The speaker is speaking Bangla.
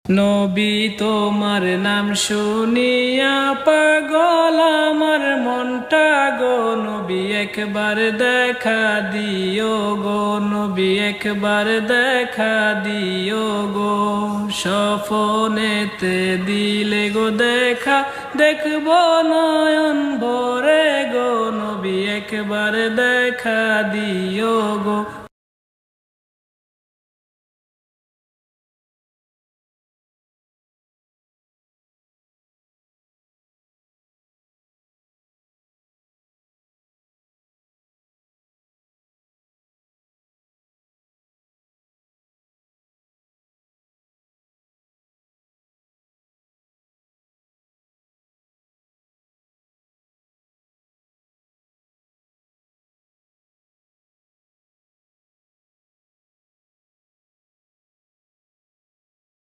নবী তোমার নাম শুনিয়া পাগল আমার মনটা গো, নবী একবার দেখা দিও গো, নবী একবার দেখা দিও গো। স্বপনেতে দিলে গো দেখা, দেখব নয়ন ভরে গো, নবী একবার দেখা দিও গো।